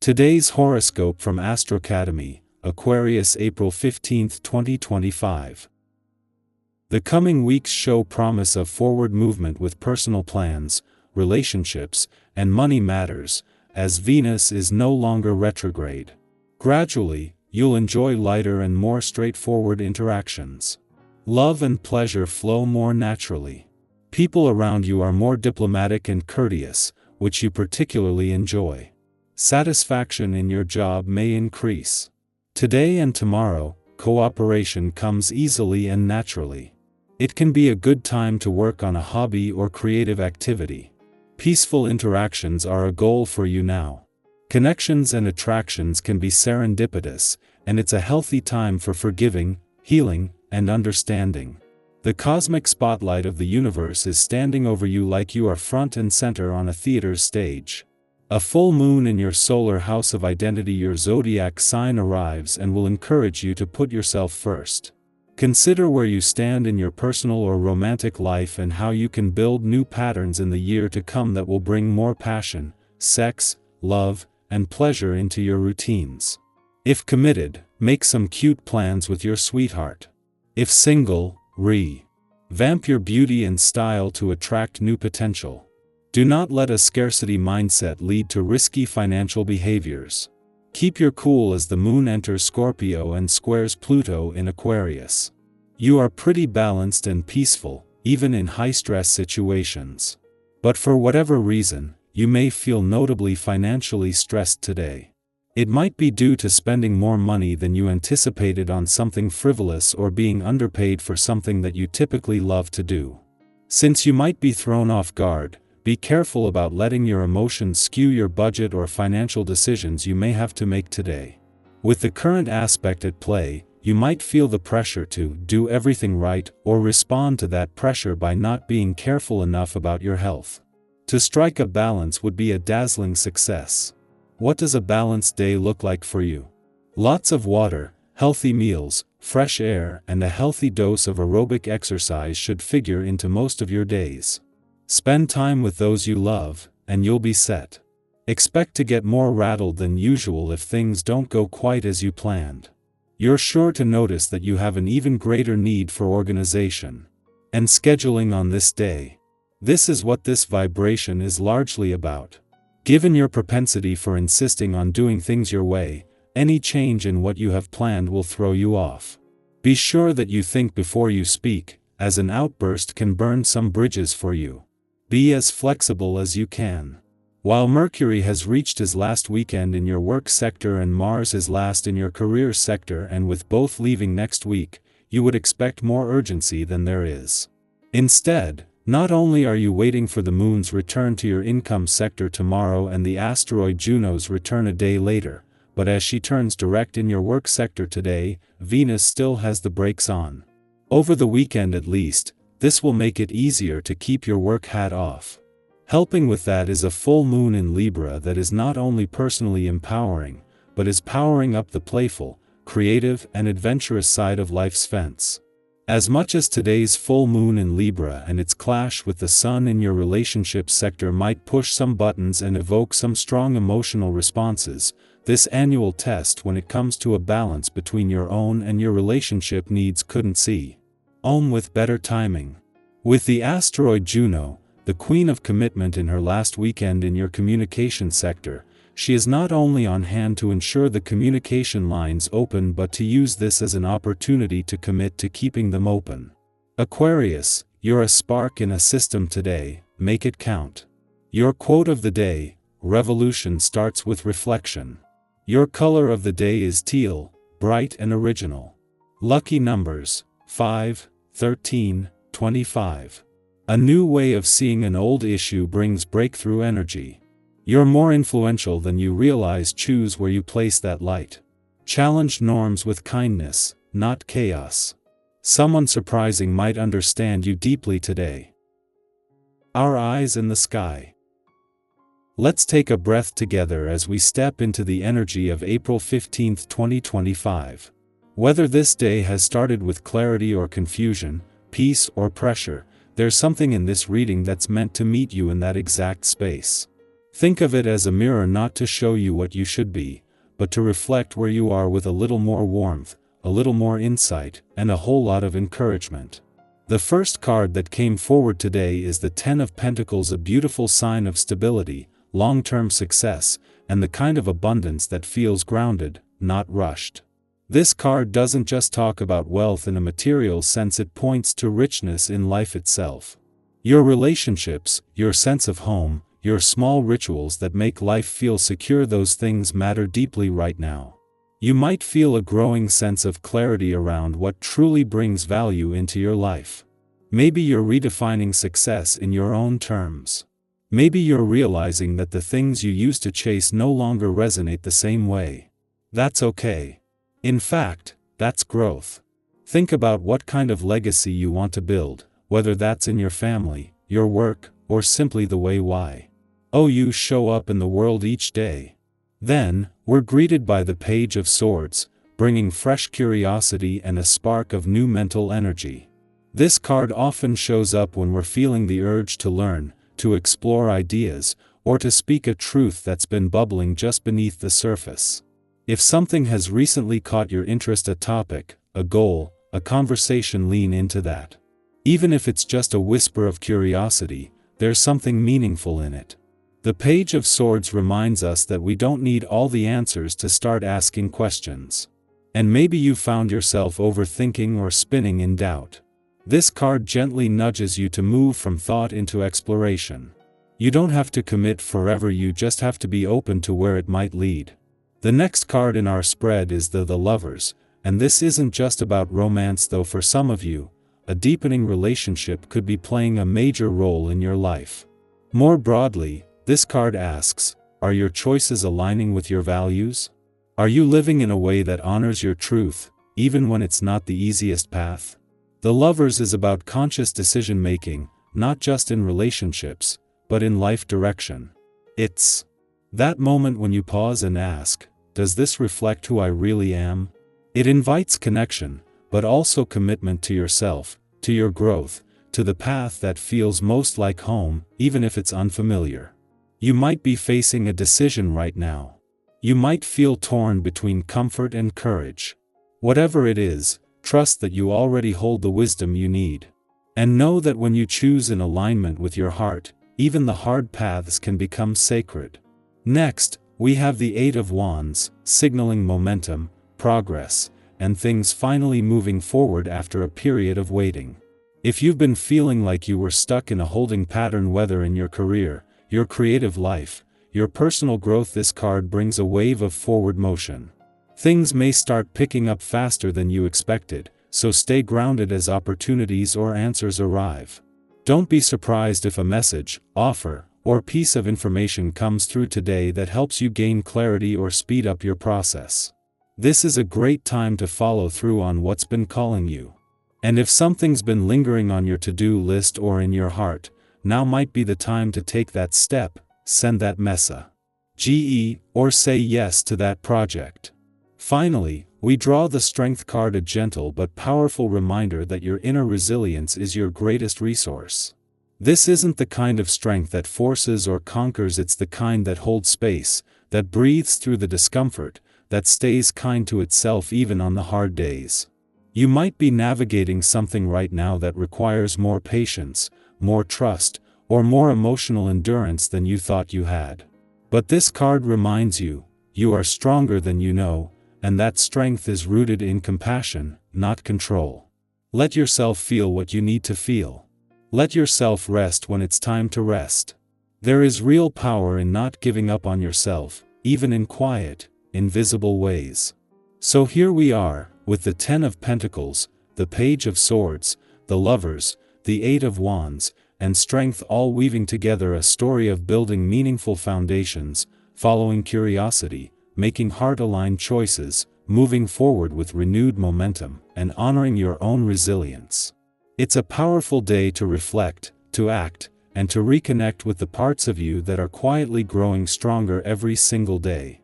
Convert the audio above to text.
Today's horoscope from Astrocademy, Aquarius, April 15, 2025. The coming weeks show promise of forward movement with personal plans, relationships, and money matters, as Venus is no longer retrograde. Gradually, you'll enjoy lighter and more straightforward interactions. Love and pleasure flow more naturally. People around you are more diplomatic and courteous, which you particularly enjoy. Satisfaction in your job may increase. Today and tomorrow, cooperation comes easily and naturally. It can be a good time to work on a hobby or creative activity. Peaceful interactions are a goal for you now. Connections and attractions can be serendipitous, and it's a healthy time for forgiving, healing, and understanding. The cosmic spotlight of the universe is standing over you like you are front and center on a theater's stage. A full moon in your solar house of identity, your zodiac sign, arrives and will encourage you to put yourself first. Consider where you stand in your personal or romantic life and how you can build new patterns in the year to come that will bring more passion, sex, love, and pleasure into your routines. If committed, make some cute plans with your sweetheart. If single, revamp your beauty and style to attract new potential. Do not let a scarcity mindset lead to risky financial behaviors. Keep your cool as the moon enters Scorpio and squares Pluto in Aquarius. You are pretty balanced and peaceful, even in high-stress situations. But for whatever reason, you may feel notably financially stressed today. It might be due to spending more money than you anticipated on something frivolous or being underpaid for something that you typically love to do. Since you might be thrown off guard, be careful about letting your emotions skew your budget or financial decisions you may have to make today. With the current aspect at play, you might feel the pressure to do everything right or respond to that pressure by not being careful enough about your health. To strike a balance would be a dazzling success. What does a balanced day look like for you? Lots of water, healthy meals, fresh air, and a healthy dose of aerobic exercise should figure into most of your days. Spend time with those you love, and you'll be set. Expect to get more rattled than usual if things don't go quite as you planned. You're sure to notice that you have an even greater need for organization and scheduling on this day. This is what this vibration is largely about. Given your propensity for insisting on doing things your way, any change in what you have planned will throw you off. Be sure that you think before you speak, as an outburst can burn some bridges for you. Be as flexible as you can. While Mercury has reached his last weekend in your work sector and Mars is last in your career sector, and with both leaving next week, you would expect more urgency than there is. Instead, not only are you waiting for the moon's return to your income sector tomorrow and the asteroid Juno's return a day later, but as she turns direct in your work sector today, Venus still has the brakes on. Over the weekend at least, this will make it easier to keep your work hat off. Helping with that is a full moon in Libra that is not only personally empowering, but is powering up the playful, creative, and adventurous side of life's fence. As much as today's full moon in Libra and its clash with the sun in your relationship sector might push some buttons and evoke some strong emotional responses, this annual test when it comes to a balance between your own and your relationship needs couldn't see with better timing. With the asteroid Juno, the queen of commitment, in her last weekend in your communication sector, she is not only on hand to ensure the communication lines open but to use this as an opportunity to commit to keeping them open. Aquarius, you're a spark in a system today, make it count. Your quote of the day: revolution starts with reflection. Your color of the day is teal, bright and original. Lucky numbers: 5, 13, 25. A new way of seeing an old issue brings breakthrough energy. You're more influential than you realize. Choose where you place that light. Challenge norms with kindness, not chaos. Someone surprising might understand you deeply today. Our eyes in the sky. Let's take a breath together as we step into the energy of April 15, 2025. Whether this day has started with clarity or confusion, peace or pressure, there's something in this reading that's meant to meet you in that exact space. Think of it as a mirror, not to show you what you should be, but to reflect where you are with a little more warmth, a little more insight, and a whole lot of encouragement. The first card that came forward today is the Ten of Pentacles, a beautiful sign of stability, long-term success, and the kind of abundance that feels grounded, not rushed. This card doesn't just talk about wealth in a material sense, it points to richness in life itself. Your relationships, your sense of home, your small rituals that make life feel secure, those things matter deeply right now. You might feel a growing sense of clarity around what truly brings value into your life. Maybe you're redefining success in your own terms. Maybe you're realizing that the things you used to chase no longer resonate the same way. That's okay. In fact, that's growth. Think about what kind of legacy you want to build, whether that's in your family, your work, or simply the way you show up in the world each day. Then, we're greeted by the Page of Swords, bringing fresh curiosity and a spark of new mental energy. This card often shows up when we're feeling the urge to learn, to explore ideas, or to speak a truth that's been bubbling just beneath the surface. If something has recently caught your interest, a topic, a goal, a conversation, lean into that. Even if it's just a whisper of curiosity, there's something meaningful in it. The Page of Swords reminds us that we don't need all the answers to start asking questions. And maybe you found yourself overthinking or spinning in doubt. This card gently nudges you to move from thought into exploration. You don't have to commit forever, you just have to be open to where it might lead. The next card in our spread is the Lovers, and this isn't just about romance, though for some of you, a deepening relationship could be playing a major role in your life. More broadly, this card asks, are your choices aligning with your values? Are you living in a way that honors your truth, even when it's not the easiest path? The Lovers is about conscious decision-making, not just in relationships, but in life direction. It's that moment when you pause and ask, does this reflect who I really am? It invites connection, but also commitment to yourself, to your growth, to the path that feels most like home, even if it's unfamiliar. You might be facing a decision right now. You might feel torn between comfort and courage. Whatever it is, trust that you already hold the wisdom you need. And know that when you choose in alignment with your heart, even the hard paths can become sacred. Next, we have the Eight of Wands, signaling momentum, progress, and things finally moving forward after a period of waiting. If you've been feeling like you were stuck in a holding pattern, whether in your career, your creative life, your personal growth, this card brings a wave of forward motion. Things may start picking up faster than you expected, so stay grounded as opportunities or answers arrive. Don't be surprised if a message, offer, or piece of information comes through today that helps you gain clarity or speed up your process. This is a great time to follow through on what's been calling you. And if something's been lingering on your to-do list or in your heart, now might be the time to take that step, send that message, or say yes to that project. Finally, we draw the Strength card, a gentle but powerful reminder that your inner resilience is your greatest resource. This isn't the kind of strength that forces or conquers, it's the kind that holds space, that breathes through the discomfort, that stays kind to itself even on the hard days. You might be navigating something right now that requires more patience, more trust, or more emotional endurance than you thought you had. But this card reminds you, you are stronger than you know, and that strength is rooted in compassion, not control. Let yourself feel what you need to feel. Let yourself rest when it's time to rest. There is real power in not giving up on yourself, even in quiet, invisible ways. So here we are, with the Ten of Pentacles, the Page of Swords, the Lovers, the Eight of Wands, and Strength, all weaving together a story of building meaningful foundations, following curiosity, making heart-aligned choices, moving forward with renewed momentum, and honoring your own resilience. It's a powerful day to reflect, to act, and to reconnect with the parts of you that are quietly growing stronger every single day.